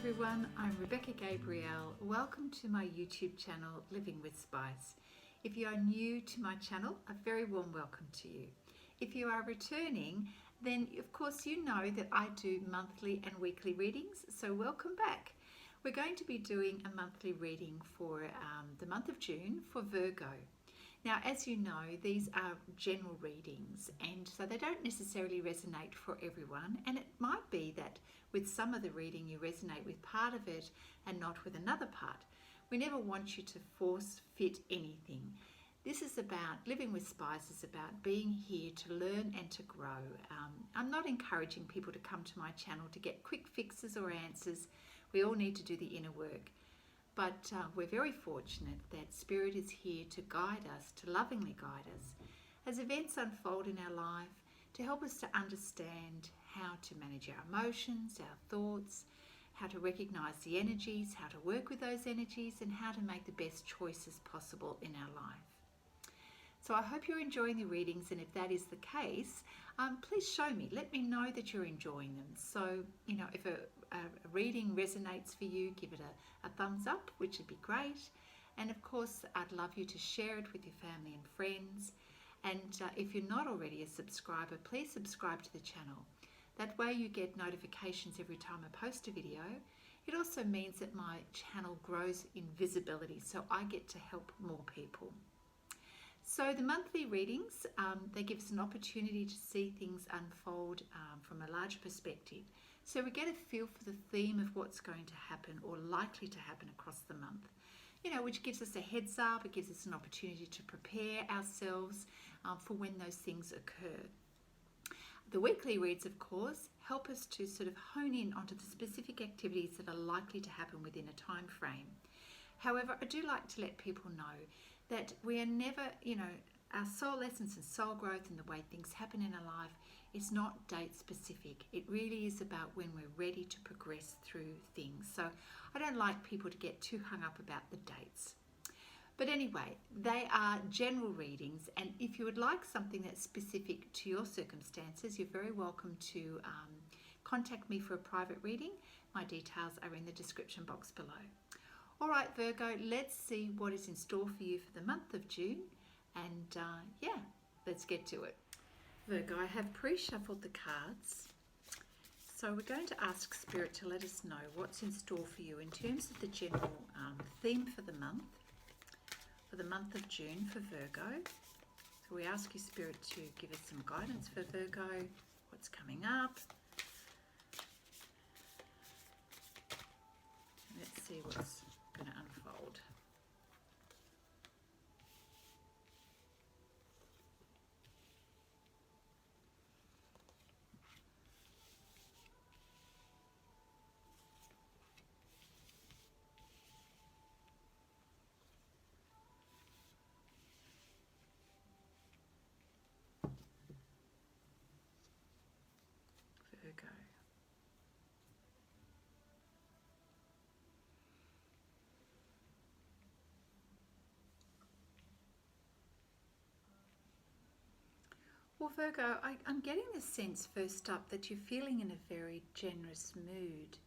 everyone, I'm Rebecca Gabrielle. Welcome to my YouTube channel, Living with Spice. If you are new to my channel, a very warm welcome to you. If you are returning, then of course you know that I do monthly and weekly readings, so welcome back. We're going to be doing a monthly reading for the month of June for Virgo. Now, as you know, these are general readings, and so they don't necessarily resonate for everyone, and it might be that with some of the reading you resonate with part of it and not with another part. We never want you to force fit anything. This is about Living with Spice, is about being here to learn and to grow. I'm not encouraging people to come to my channel to get quick fixes or answers. We all need to do the inner work. But we're very fortunate that Spirit is here to guide us, to lovingly guide us as events unfold in our life, to help us to understand how to manage our emotions, our thoughts, how to recognize the energies, how to work with those energies, and how to make the best choices possible in our life. So I hope you're enjoying the readings, and if that is the case, please show me. Let me know that you're enjoying them. So, you know, if a reading resonates for you, give it a thumbs up, which would be great. And of course, I'd love you to share it with your family and friends. And if you're not already a subscriber, please subscribe to the channel. That way you get notifications every time I post a video. It also means that my channel grows in visibility, so I get to help more people. So the monthly readings, they give us an opportunity to see things unfold from a larger perspective. So we get a feel for the theme of what's going to happen or likely to happen across the month, you know, which gives us a heads up. It gives us an opportunity to prepare ourselves for when those things occur. The weekly reads, of course, help us to sort of hone in onto the specific activities that are likely to happen within a time frame. However, I do like to let people know that we are never, you know, our soul essence and soul growth and the way things happen in our life is not date specific. It really is about when we're ready to progress through things. So I don't like people to get too hung up about the dates. But anyway, they are general readings, and if you would like something that's specific to your circumstances, you're very welcome to contact me for a private reading. My details are in the description box below. All right, Virgo, let's see what is in store for you for the month of June. And yeah, let's get to it. Virgo, I have pre-shuffled the cards. So we're going to ask Spirit to let us know what's in store for you in terms of the general theme for the month of June for Virgo. So we ask you, Spirit, to give us some guidance for Virgo, what's coming up. Let's see what's going to unfold. Virgo. Well, Virgo, I'm getting the sense first up that you're feeling in a very generous mood.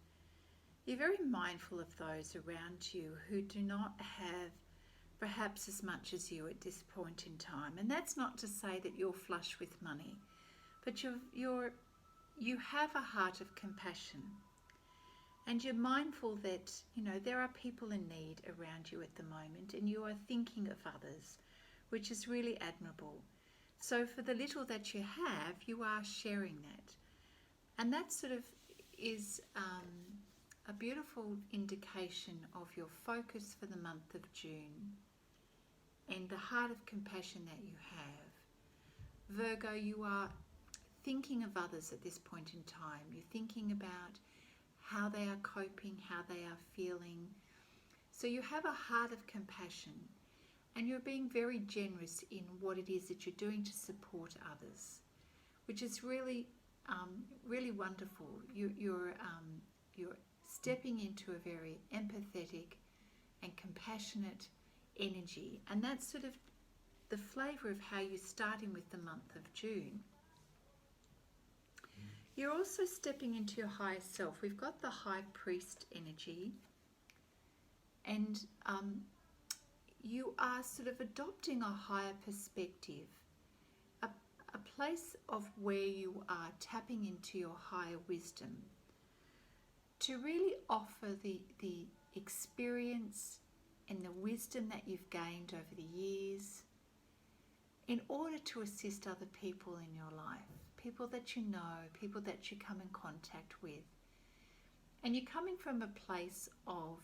You're very mindful of those around you who do not have perhaps as much as you at this point in time. And that's not to say that you're flush with money, but you have a heart of compassion. And you're mindful that, you know, there are people in need around you at the moment, and you are thinking of others, which is really admirable. So for the little that you have, you are sharing that. And that sort of is a beautiful indication of your focus for the month of June and the heart of compassion that you have. Virgo, you are thinking of others at this point in time. You're thinking about how they are coping, how they are feeling. So you have a heart of compassion. And you're being very generous in what it is that you're doing to support others, which is really, really wonderful. You're stepping into a very empathetic and compassionate energy, and that's sort of the flavour of how you're starting with the month of June. You're also stepping into your higher self. We've got the high priest energy, and you are sort of adopting a higher perspective, a place of where you are tapping into your higher wisdom to really offer the experience and the wisdom that you've gained over the years in order to assist other people in your life, people that you know, people that you come in contact with. And you're coming from a place of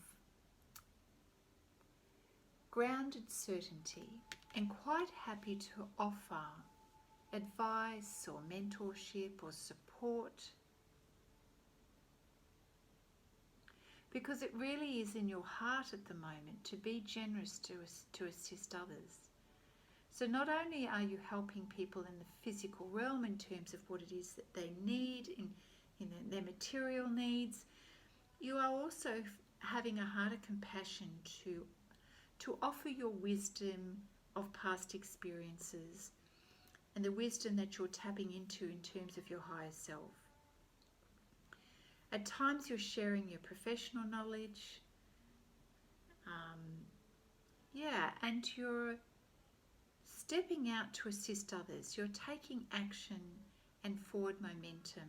grounded certainty and quite happy to offer advice or mentorship or support, because it really is in your heart at the moment to be generous to assist others. So not only are you helping people in the physical realm in terms of what it is that they need, in their material needs, you are also having a heart of compassion to offer your wisdom of past experiences and the wisdom that you're tapping into in terms of your higher self. At times you're sharing your professional knowledge, and you're stepping out to assist others. You're taking action and forward momentum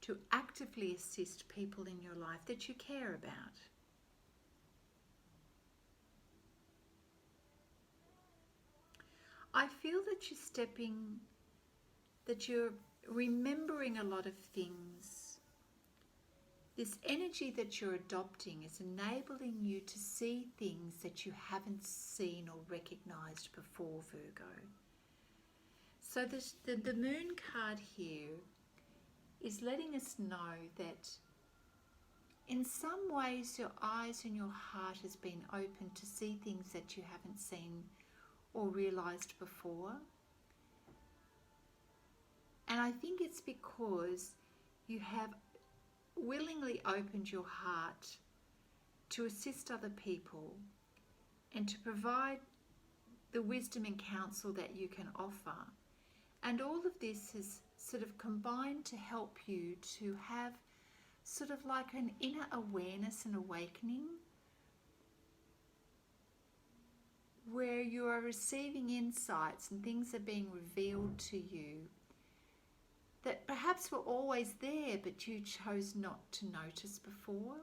to actively assist people in your life that you care about. I feel that you're remembering a lot of things. This energy that you're adopting is enabling you to see things that you haven't seen or recognized before, Virgo. So the moon card here is letting us know that in some ways your eyes and your heart has been open to see things that you haven't seen or realized before. And I think it's because you have willingly opened your heart to assist other people and to provide the wisdom and counsel that you can offer. And all of this is sort of combined to help you to have sort of like an inner awareness and awakening, where you are receiving insights and things are being revealed to you that perhaps were always there, but you chose not to notice before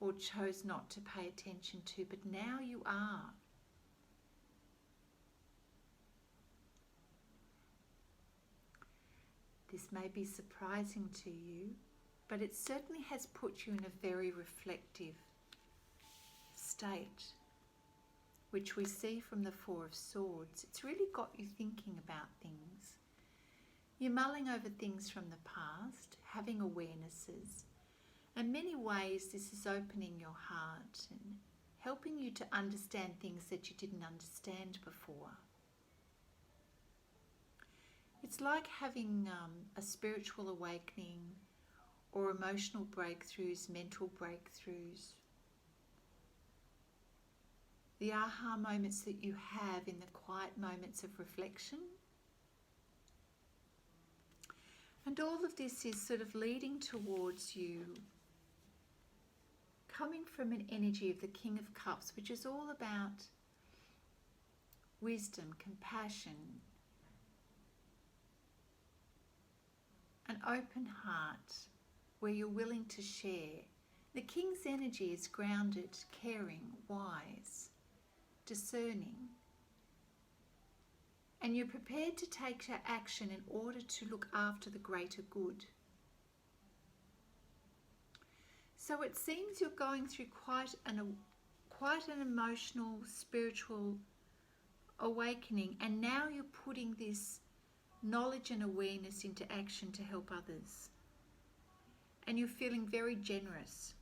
or chose not to pay attention to, but now you are. This may be surprising to you, but it certainly has put you in a very reflective state, which we see from the Four of Swords. It's really got you thinking about things. You're mulling over things from the past, having awarenesses. In many ways, this is opening your heart and helping you to understand things that you didn't understand before. It's like having a spiritual awakening or emotional breakthroughs, mental breakthroughs. The aha moments that you have in the quiet moments of reflection. And all of this is sort of leading towards you coming from an energy of the King of Cups, which is all about wisdom, compassion, an open heart where you're willing to share. The King's energy is grounded, caring, wise, discerning. And you're prepared to take action in order to look after the greater good. So it seems you're going through quite an emotional, spiritual awakening, and now you're putting this knowledge and awareness into action to help others. And you're feeling very generous.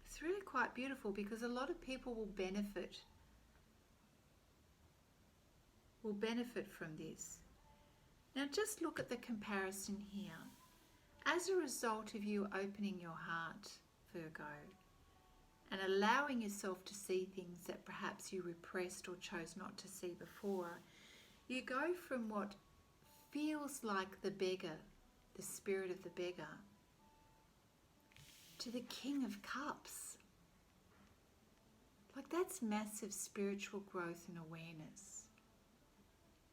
It's really quite beautiful because a lot of people will benefit from this. Now just look at the comparison here. As a result of you opening your heart, Virgo, and allowing yourself to see things that perhaps you repressed or chose not to see before, you go from what feels like the beggar, the spirit of the beggar, to the King of Cups. Like, that's massive spiritual growth and awareness.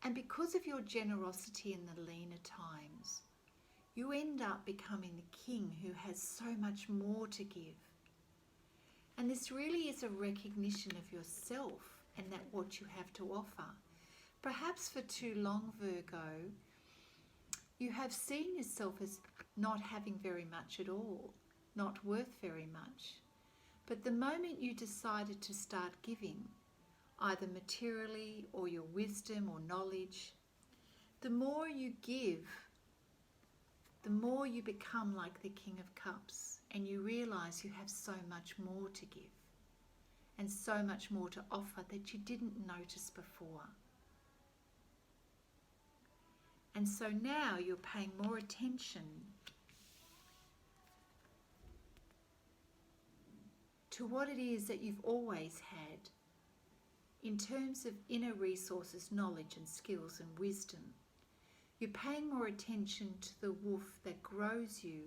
And because of your generosity in the leaner times, you end up becoming the king who has so much more to give. And this really is a recognition of yourself and that what you have to offer. Perhaps for too long, Virgo, you have seen yourself as not having very much at all, not worth very much. But the moment you decided to start giving, either materially or your wisdom or knowledge, the more you give, the more you become like the King of Cups, and you realize you have so much more to give and so much more to offer that you didn't notice before. And so now you're paying more attention to what it is that you've always had in terms of inner resources, knowledge and skills and wisdom. You're paying more attention to the wolf that grows you,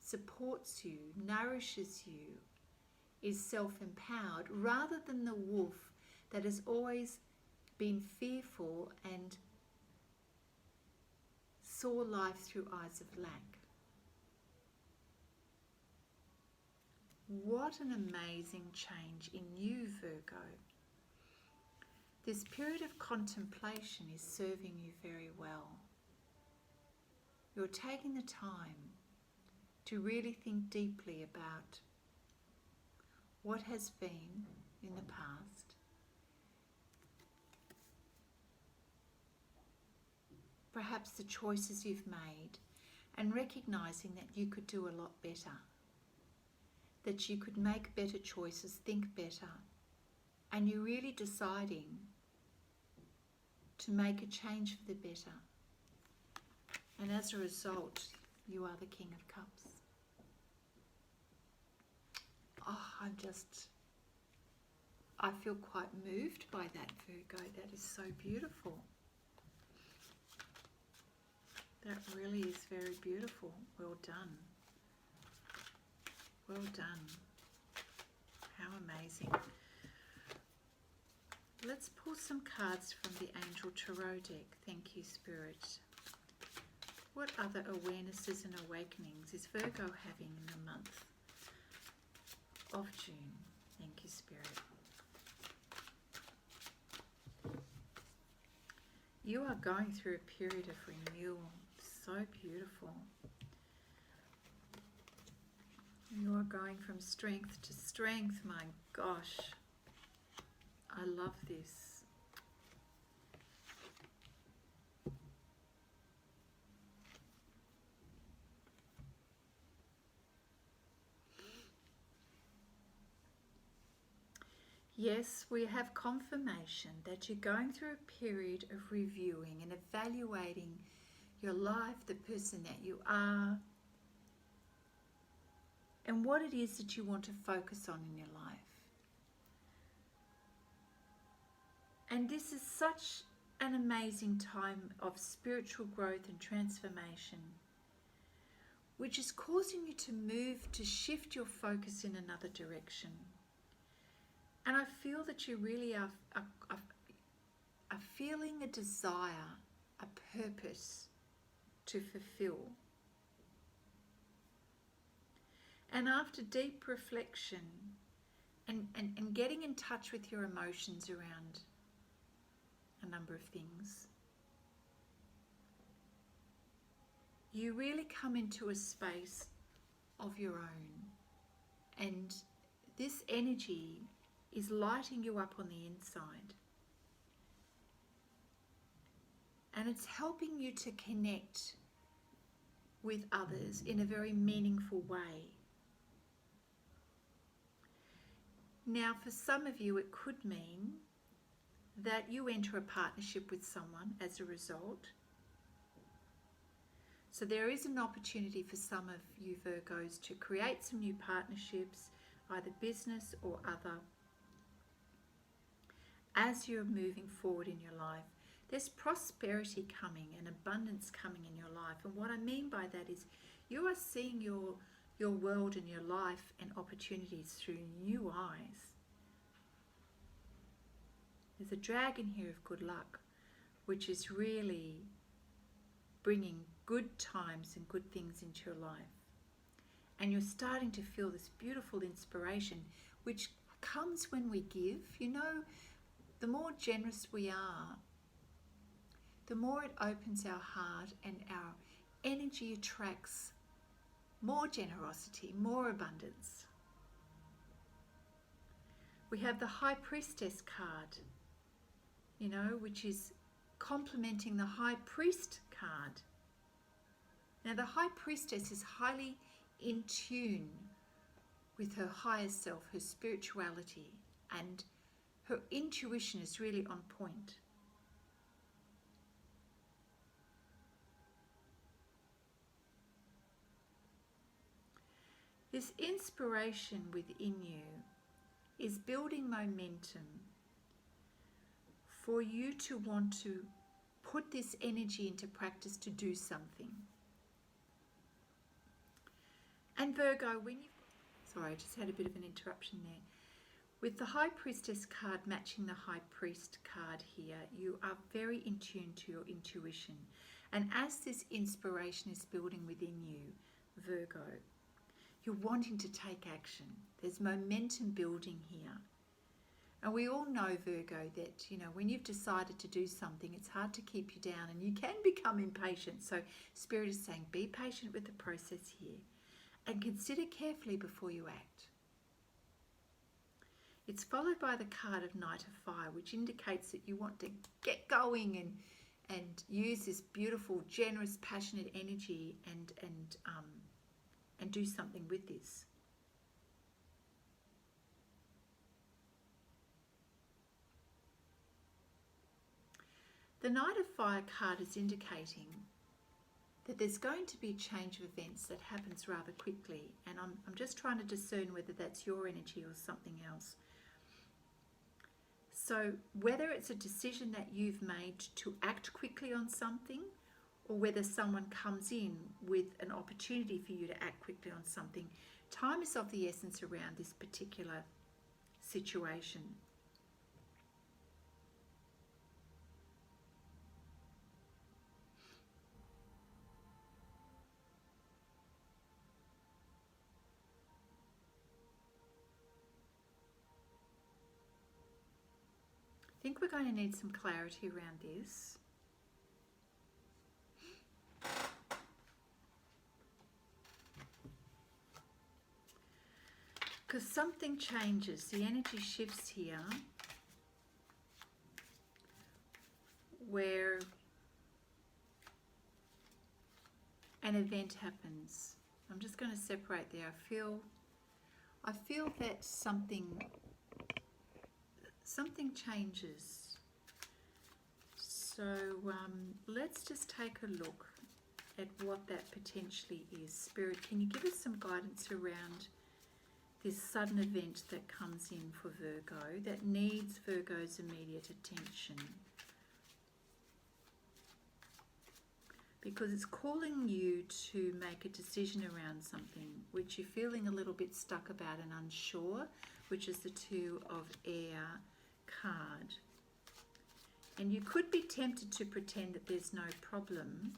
supports you, nourishes you, is self-empowered, rather than the wolf that has always been fearful and saw life through eyes of lack. What an amazing change in you, Virgo. This period of contemplation is serving you very well. You're taking the time to really think deeply about what has been in the past, perhaps the choices you've made, and recognizing that you could do a lot better, that you could make better choices, think better, and you're really deciding to make a change for the better. And as a result, you are the King of Cups. Oh, I feel quite moved by that, Virgo. That is so beautiful. That really is very beautiful. Well done. Well done. How amazing. Let's pull some cards from the Angel Tarot deck. Thank you, Spirit. What other awarenesses and awakenings is Virgo having in the month of June? Thank you, Spirit. You are going through a period of renewal. So beautiful. You are going from strength to strength. My gosh. I love this. Yes, we have confirmation that you're going through a period of reviewing and evaluating your life, the person that you are, and what it is that you want to focus on in your life. And this is such an amazing time of spiritual growth and transformation, which is causing you to move, to shift your focus in another direction. And I feel that you really are feeling a desire, a purpose to fulfill. And after deep reflection and getting in touch with your emotions around a number of things, you really come into a space of your own. And this energy is lighting you up on the inside. And it's helping you to connect with others in a very meaningful way. Now, for some of you, it could mean that you enter a partnership with someone as a result. So there is an opportunity for some of you Virgos to create some new partnerships, either business or other, as you're moving forward in your life. There's prosperity coming and abundance coming in your life. And what I mean by that is you are seeing your world and your life and opportunities through new eyes. There's a dragon here of good luck, which is really bringing good times and good things into your life. And you're starting to feel this beautiful inspiration, which comes when we give. You know, the more generous we are, the more it opens our heart and our energy attracts more generosity, more abundance. We have the High Priestess card, you know, which is complementing the High Priest card. Now, the High Priestess is highly in tune with her higher self, her spirituality, and her intuition is really on point. This inspiration within you is building momentum for you to want to put this energy into practice to do something. And Virgo, when you... Sorry, I just had a bit of an interruption there. With the High Priestess card matching the High Priest card here, you are very in tune to your intuition. And as this inspiration is building within you, Virgo, you're wanting to take action. There's momentum building here. And we all know, Virgo, that, you know, when you've decided to do something, it's hard to keep you down and you can become impatient. So Spirit is saying, be patient with the process here and consider carefully before you act. It's followed by the card of Knight of Fire, which indicates that you want to get going and use this beautiful, generous, passionate energy and do something with this. The Knight of Fire card is indicating that there's going to be a change of events that happens rather quickly, and I'm just trying to discern whether that's your energy or something else. So whether it's a decision that you've made to act quickly on something, or whether someone comes in with an opportunity for you to act quickly on something, time is of the essence around this particular situation. I think we're going to need some clarity around this. Because something changes, the energy shifts here, where an event happens. I'm just going to separate there. I feel that something changes. So let's just take a look at what that potentially is. Spirit, can you give us some guidance around this sudden event that comes in for Virgo, that needs Virgo's immediate attention? Because it's calling you to make a decision around something which you're feeling a little bit stuck about and unsure, which is the Two of Air card. And you could be tempted to pretend that there's no problem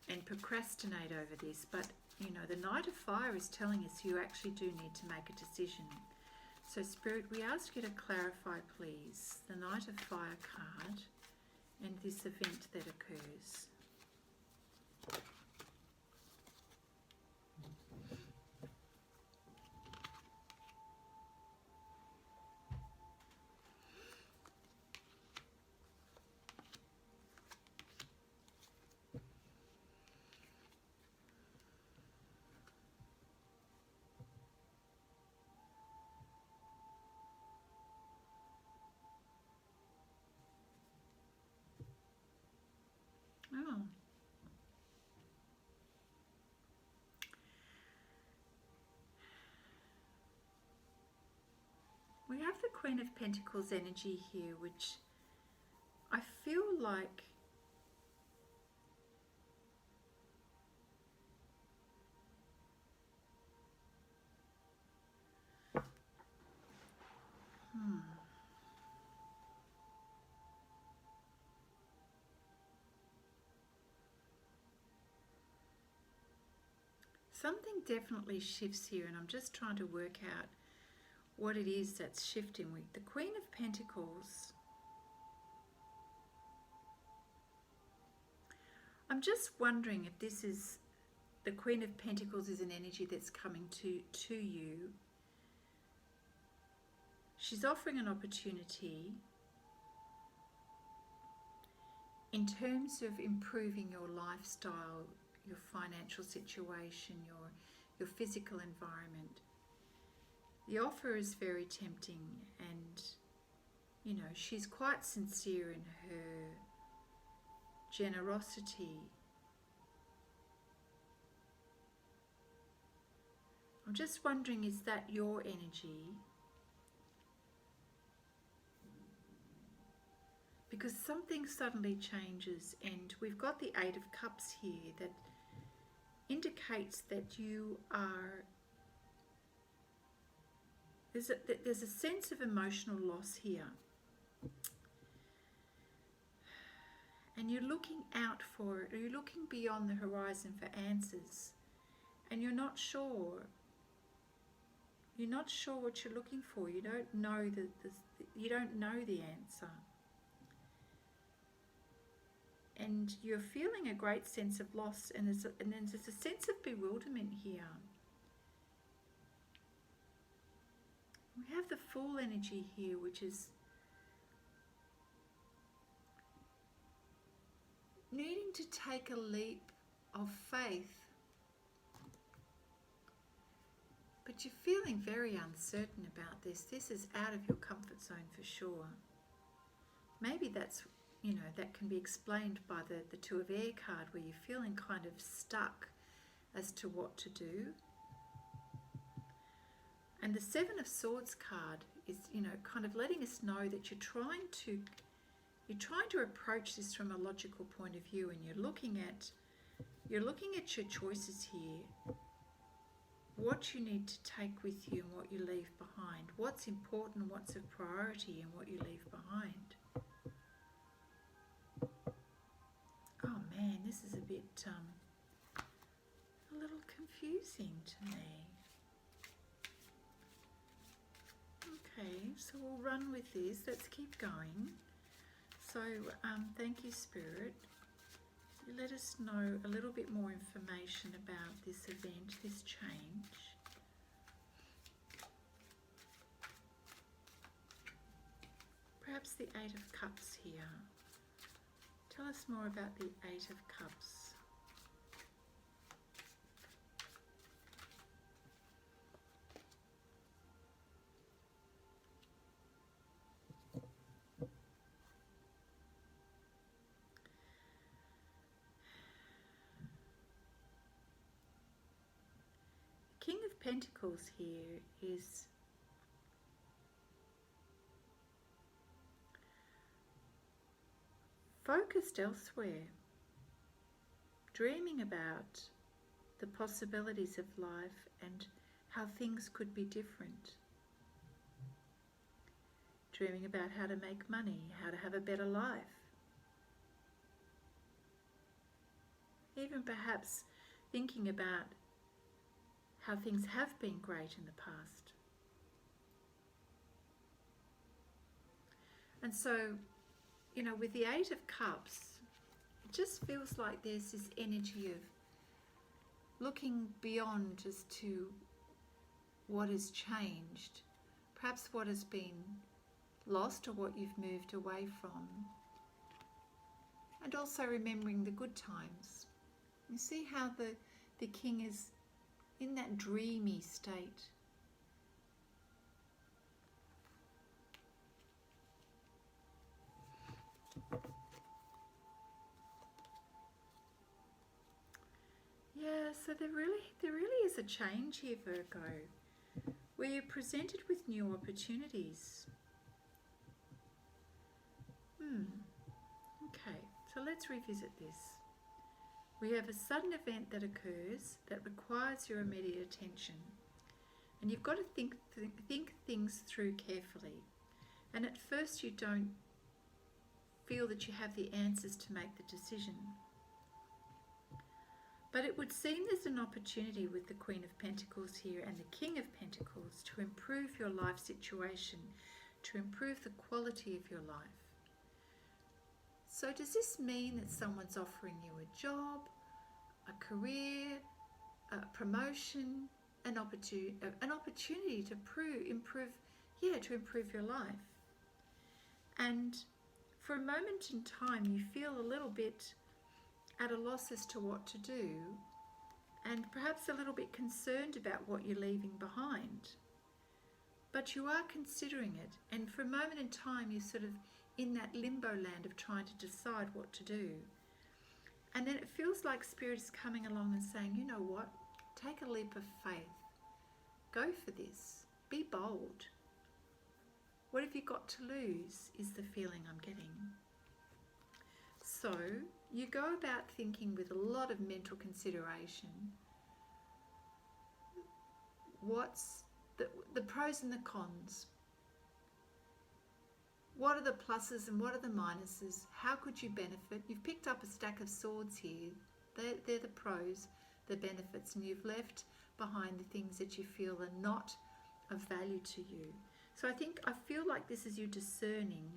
and procrastinate over this, but you know, the Knight of Fire is telling us you actually do need to make a decision. So Spirit, we ask you to clarify, please, the Knight of Fire card and this event that occurs. Oh. We have the Queen of Pentacles energy here, which I feel like something definitely shifts here, and I'm just trying to work out what it is that's shifting with the Queen of Pentacles. I'm just wondering if this is, the Queen of Pentacles is an energy that's coming to you. She's offering an opportunity in terms of improving your lifestyle, your financial situation, your physical environment. The offer is very tempting, and you know, she's quite sincere in her generosity. I'm just wondering, is that your energy? Because something suddenly changes, and we've got the Eight of Cups here that indicates that you are, there's a sense of emotional loss here. And you're looking out for it, or you're looking beyond the horizon for answers, and you're not sure. You're not sure what you're looking for. You don't know you don't know the answer. And you're feeling a great sense of loss, and then there's a sense of bewilderment here. We have the Fool energy here, which is needing to take a leap of faith, but you're feeling very uncertain about this. This is out of your comfort zone for sure. Maybe that's, you know, that can be explained by the Two of Air card, where you're feeling kind of stuck as to what to do. And the Seven of Swords card is, you know, kind of letting us know that you're trying to approach this from a logical point of view, and you're looking at your choices here, what you need to take with you and what you leave behind, what's important, what's a priority, and what you leave behind. Oh man, this is a bit a little confusing to me. Okay, so we'll run with this. Let's keep going. So thank you, Spirit. You let us know a little bit more information about this event, this change. Perhaps the Eight of Cups here. Tell us more about the Eight of Cups. King of Pentacles here is focused elsewhere, dreaming about the possibilities of life and how things could be different. Dreaming about how to make money, how to have a better life. Even perhaps thinking about how things have been great in the past. And so, you know, with the Eight of Cups, it just feels like there's this energy of looking beyond as to what has changed, perhaps what has been lost or what you've moved away from, and also remembering the good times. You see how the King is in that dreamy state. Yeah, so there really is a change here, Virgo, where you're presented with new opportunities. So let's revisit this. We have a sudden event that occurs that requires your immediate attention. And you've got to think things through carefully. And at first you don't feel that you have the answers to make the decision. But it would seem there's an opportunity with the Queen of Pentacles here and the King of Pentacles to improve your life situation, to improve the quality of your life. So does this mean that someone's offering you a job, a career, a promotion, an opportunity to improve your life? And for a moment in time, you feel a little bit at a loss as to what to do, and perhaps a little bit concerned about what you're leaving behind. But you are considering it, and for a moment in time, you're sort of in that limbo land of trying to decide what to do. And then it feels like Spirit is coming along and saying, you know what, take a leap of faith. Go for this. Be bold. What have you got to lose is the feeling I'm getting. So you go about thinking with a lot of mental consideration. What's the pros and the cons? What are the pluses and what are the minuses? How could you benefit? You've picked up a stack of swords here. They're the pros, the benefits, and you've left behind the things that you feel are not of value to you. So I feel like this is you discerning.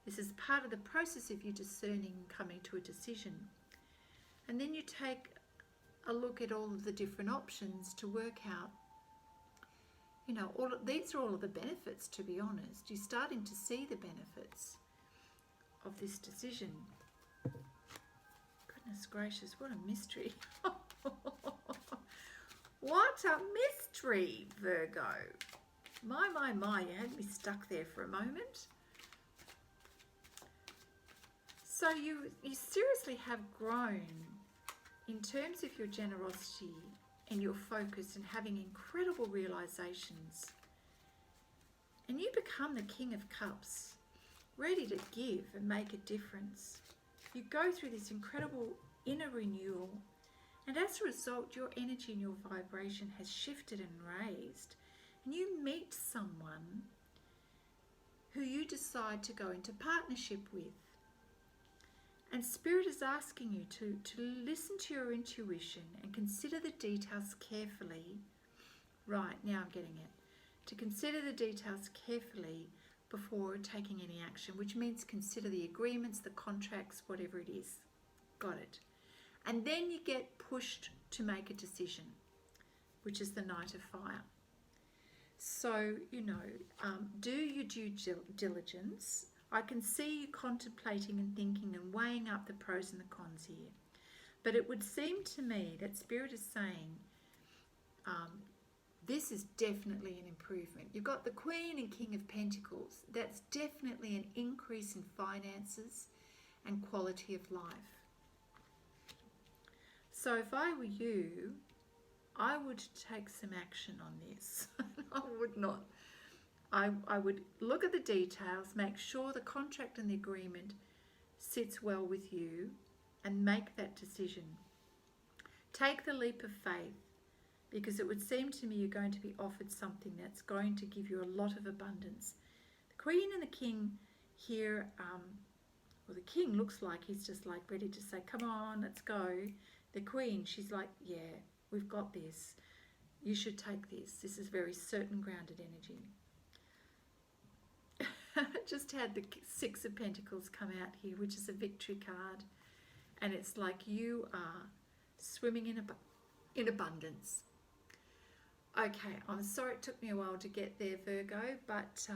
This is part of the process of you discerning and coming to a decision. And then you take a look at all of the different options to work out, these are all of the benefits, to be honest. You're starting to see the benefits of this decision. Goodness gracious, what a mystery. What a mystery, Virgo. My, you had me stuck there for a moment. So you seriously have grown in terms of your generosity and your focus and having incredible realizations. And you become the King of Cups, ready to give and make a difference. You go through this incredible inner renewal, and as a result, your energy and your vibration has shifted and raised. And you meet someone who you decide to go into partnership with. And Spirit is asking you to listen to your intuition and consider the details carefully. Right, now I'm getting it. To consider the details carefully before taking any action, which means consider the agreements, the contracts, whatever it is. Got it. And then you get pushed to make a decision, which is the Knight of Fire. So, do your due diligence. I can see you contemplating and thinking and weighing up the pros and the cons here. But it would seem to me that Spirit is saying this is definitely an improvement. You've got the Queen and King of Pentacles. That's definitely an increase in finances and quality of life. So if I were you, I would take some action on this. I would not. I would look at the details, make sure the contract and the agreement sits well with you, and make that decision. Take the leap of faith, because it would seem to me you're going to be offered something that's going to give you a lot of abundance. The Queen and the King here, the King looks like he's just like ready to say, come on, let's go. The Queen, she's like, yeah, we've got this. You should take this. This is very certain, grounded energy. Just had the Six of Pentacles come out here, which is a victory card. And it's like you are swimming in abundance. Okay, I'm sorry it took me a while to get there, Virgo, but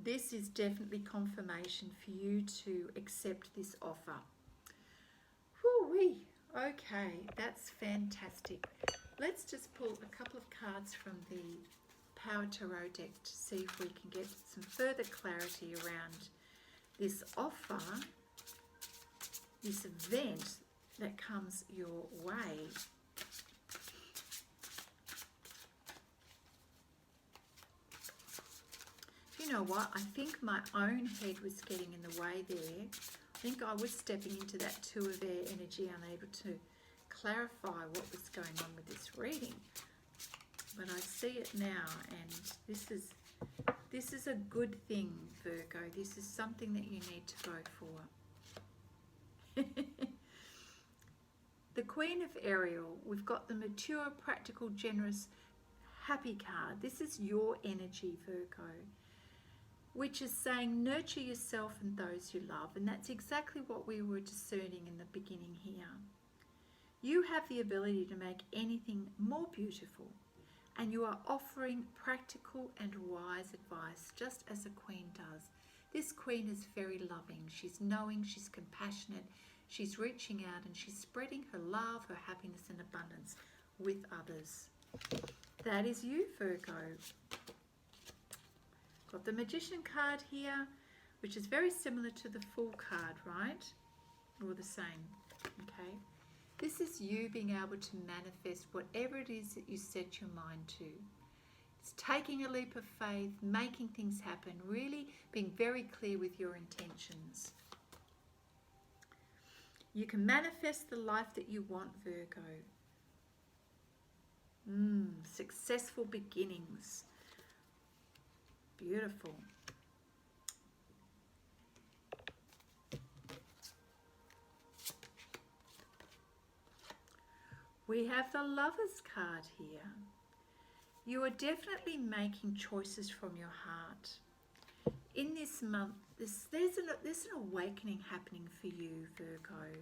this is definitely confirmation for you to accept this offer. Whoo-wee. Okay, that's fantastic. Let's just pull a couple of cards from the Power Tarot deck to see if we can get some further clarity around this offer, this event that comes your way. You know what? I think my own head was getting in the way there think I was stepping into that Two of Air energy, unable to clarify what was going on with this reading. But I see it now, and this is a good thing, Virgo. This is something that you need to go for. The Queen of Ariel, we've got the mature, practical, generous, happy card. This is your energy, Virgo, which is saying nurture yourself and those you love. And that's exactly what we were discerning in the beginning here. You have the ability to make anything more beautiful, and you are offering practical and wise advice, just as a queen does. This queen is very loving. She's knowing, she's compassionate, she's reaching out, and she's spreading her love, her happiness and abundance with others. That is you, Virgo. Got the Magician card here, which is very similar to the Fool card, right? Or the same, okay? This is you being able to manifest whatever it is that you set your mind to. It's taking a leap of faith, making things happen, really being very clear with your intentions. You can manifest the life that you want, Virgo. Successful beginnings. Beautiful. We have the Lovers card here. You are definitely making choices from your heart. In this month, there's an awakening happening for you, Virgo.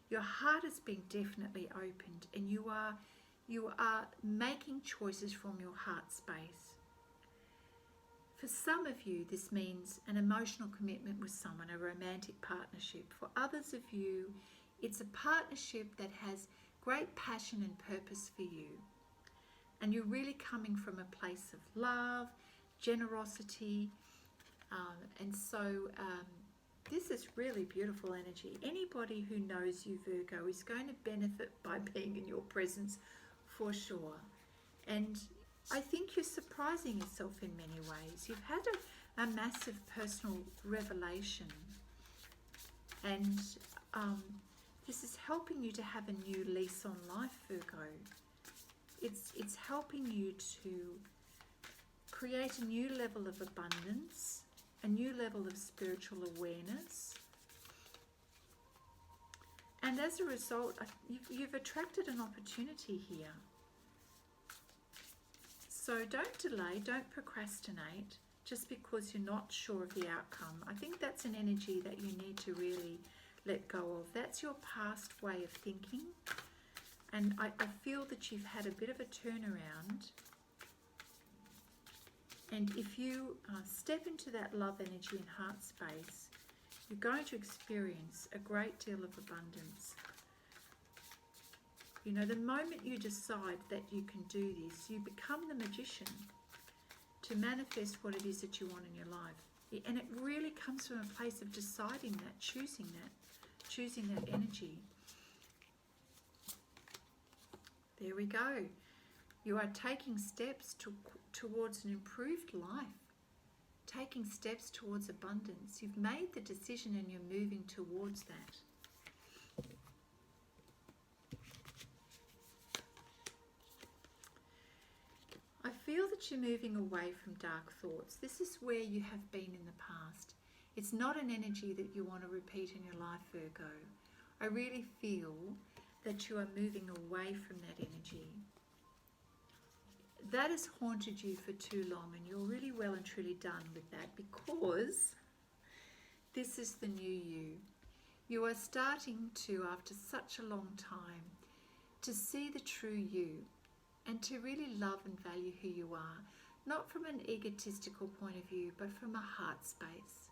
Your heart has been definitely opened, and you are making choices from your heart space. For some of you, this means an emotional commitment with someone, a romantic partnership. For others of you, it's a partnership that has great passion and purpose for you. And you're really coming from a place of love, generosity, and so this is really beautiful energy. Anybody who knows you, Virgo, is going to benefit by being in your presence for sure. And I think you're surprising yourself in many ways. You've had a massive personal revelation, and this is helping you to have a new lease on life, Virgo. It's helping you to create a new level of abundance, a new level of spiritual awareness. And as a result, you've attracted an opportunity here. So don't delay, don't procrastinate just because you're not sure of the outcome. I think that's an energy that you need to really let go of. That's your past way of thinking. And I feel that you've had a bit of a turnaround. And if you step into that love energy and heart space, you're going to experience a great deal of abundance. You know, the moment you decide that you can do this, you become the magician to manifest what it is that you want in your life. And it really comes from a place of deciding that, choosing that energy. There we go. You are taking steps towards an improved life, taking steps towards abundance. You've made the decision and you're moving towards that. I feel that you're moving away from dark thoughts. This is where you have been in the past. It's not an energy that you want to repeat in your life, Virgo. I really feel that you are moving away from that energy. That has haunted you for too long, and you're really well and truly done with that, because this is the new you. You are starting to, after such a long time, to see the true you and to really love and value who you are, not from an egotistical point of view, but from a heart space.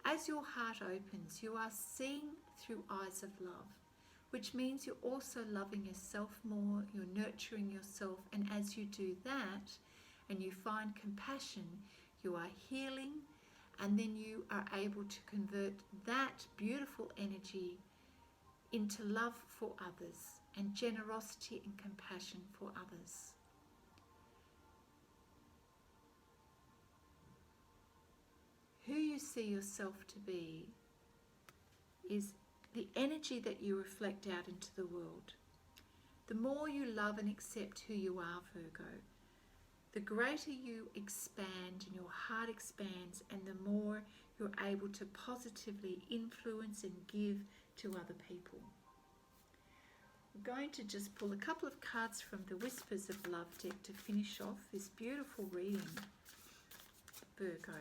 As your heart opens, you are seeing through eyes of love, which means you're also loving yourself more, you're nurturing yourself, and as you do that and you find compassion, you are healing, and then you are able to convert that beautiful energy into love for others and generosity and compassion for others. Who you see yourself to be is the energy that you reflect out into the world. The more you love and accept who you are, Virgo, the greater you expand and your heart expands, and the more you're able to positively influence and give to other people. We're going to just pull a couple of cards from the Whispers of Love deck to finish off this beautiful reading, Virgo.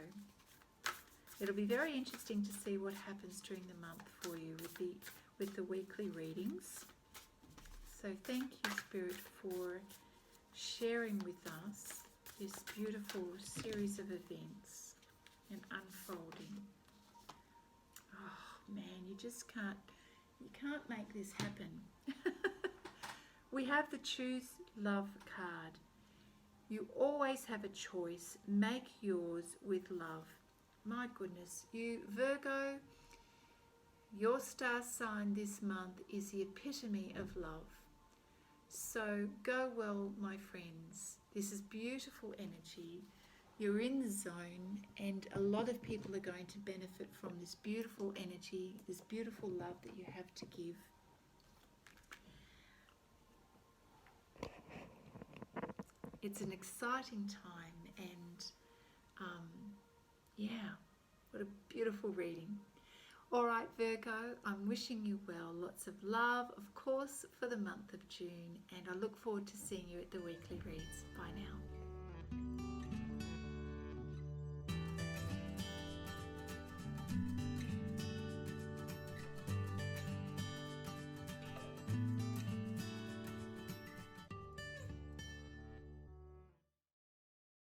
It'll be very interesting to see what happens during the month for you with the weekly readings. So thank you, Spirit, for sharing with us this beautiful series of events and unfolding. Oh man, you can't make this happen. We have the Choose Love card. You always have a choice. Make yours with love. My goodness, you Virgo, your star sign this month is the epitome of love. So go well, my friends. This is beautiful energy. You're in the zone, and a lot of people are going to benefit from this beautiful energy, this beautiful love that you have to give. It's an exciting time, and yeah, what a beautiful reading. All right, Virgo, I'm wishing you well. Lots of love, of course, for the month of June, and I look forward to seeing you at the weekly reads. Bye now.